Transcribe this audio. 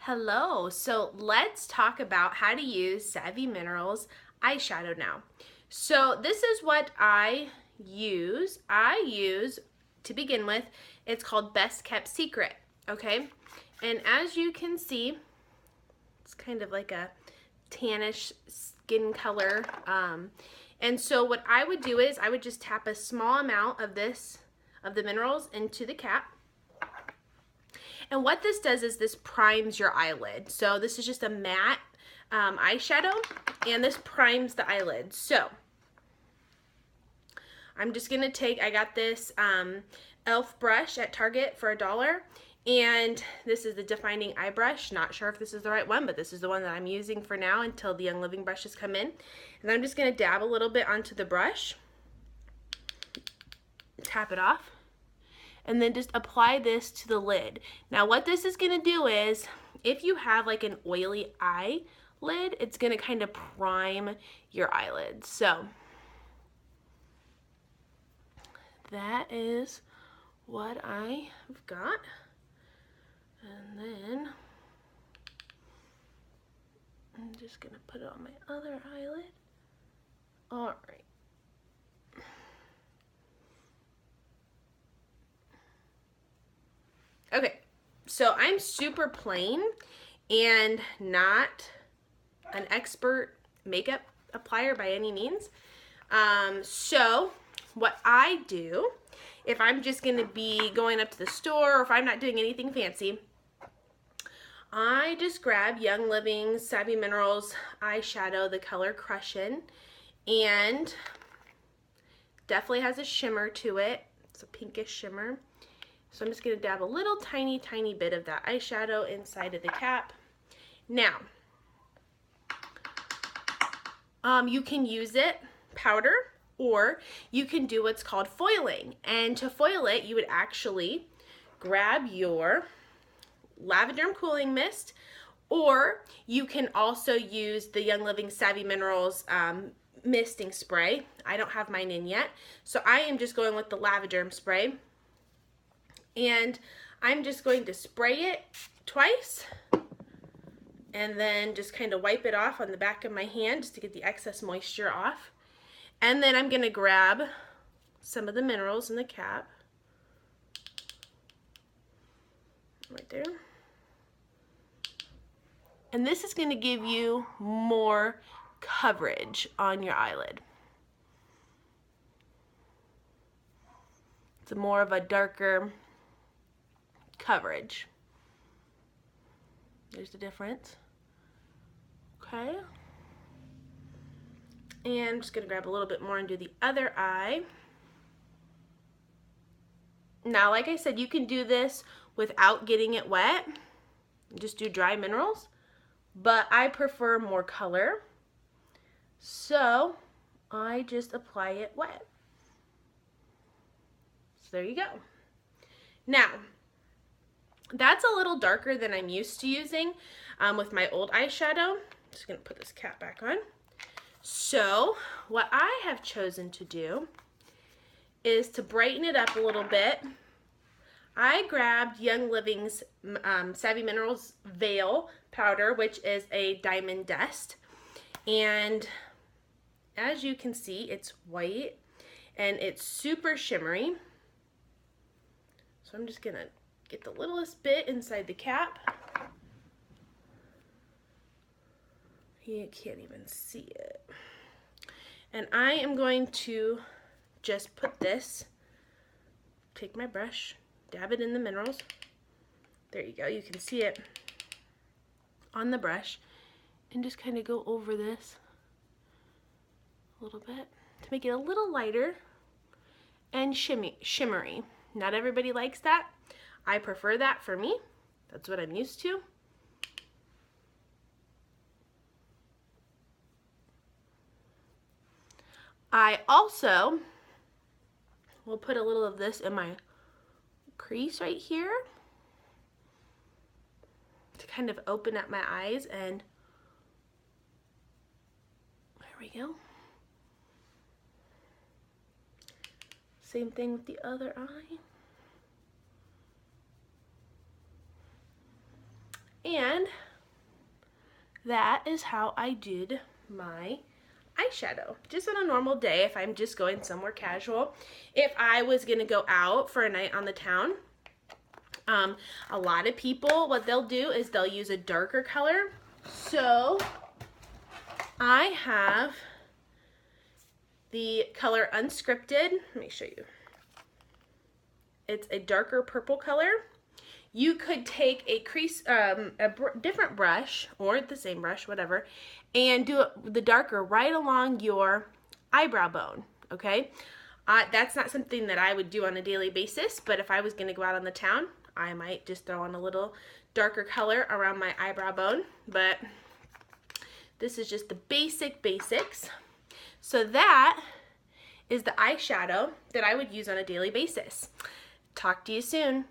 Hello, so let's talk about how to use Savvy Minerals eyeshadow now. So this is what I use. To begin with, it's called Best Kept Secret, okay? And as you can see, it's kind of like a tannish skin color. And so what I would do is I would just tap a small amount of the minerals into the cap. And what this does is this primes your eyelid. So this is just a matte eyeshadow, and this primes the eyelid. So I'm just gonna I got this e.l.f. brush at Target for $1, and this is the defining eye brush. Not sure if this is the right one, but this is the one that I'm using for now until the Young Living brushes come in. And I'm just gonna dab a little bit onto the brush, tap it off, and then just apply this to the lid. Now what this is gonna do is, if you have like an oily eyelid, it's gonna kind of prime your eyelids. So that is what I have got. And then I'm just gonna put it on my other eyelid. All right. Okay, so I'm super plain and not an expert makeup applier by any means. So what I do, if I'm just going to be going up to the store or if I'm not doing anything fancy, I just grab Young Living's Savvy Minerals eyeshadow, the color Crushin', and definitely has a shimmer to it. It's a pinkish shimmer. So I'm just going to dab a little tiny bit of that eyeshadow inside of the cap. Now, you can use it powder, or you can do what's called foiling. And to foil it, you would actually grab your Lavender Cooling Mist, or you can also use the Young Living Savvy Minerals misting spray. I don't have mine in yet, so I am just going with the Lavender spray. And I'm just going to spray it twice and then just kind of wipe it off on the back of my hand just to get the excess moisture off. And then I'm going to grab some of the minerals in the cap. Right there. And this is going to give you more coverage on your eyelid. It's more of a darker coverage. There's the difference. Okay. And I'm just going to grab a little bit more and do the other eye. Now, like I said, you can do this without getting it wet. Just do dry minerals. But I prefer more color. So I just apply it wet. So there you go. Now, that's a little darker than I'm used to using with my old eyeshadow. Just gonna put this cap back on. So what I have chosen to do is to brighten it up a little bit. I grabbed Young Living's Savvy Minerals Veil powder, which is a diamond dust. And as you can see, it's white and it's super shimmery. So I'm just gonna get the littlest bit inside the cap. You can't even see it. And I am going to just put this, take my brush, dab it in the minerals. There you go, you can see it on the brush, and just kind of go over this a little bit to make it a little lighter and shimmery. Not everybody likes that. I prefer that for me. That's what I'm used to. I also will put a little of this in my crease right here to kind of open up my eyes, and there we go. Same thing with the other eye. And that is how I did my eyeshadow, just on a normal day if I'm just going somewhere casual. If I was gonna go out for a night on the town, a lot of people, what they'll do is they'll use a darker color. So I have the color Unscripted. Let me show you. It's a darker purple color. You could take a crease, different brush, or the same brush, whatever, and do the darker right along your eyebrow bone, okay? That's not something that I would do on a daily basis, but if I was gonna go out on the town, I might just throw on a little darker color around my eyebrow bone, but this is just the basics. So that is the eyeshadow that I would use on a daily basis. Talk to you soon.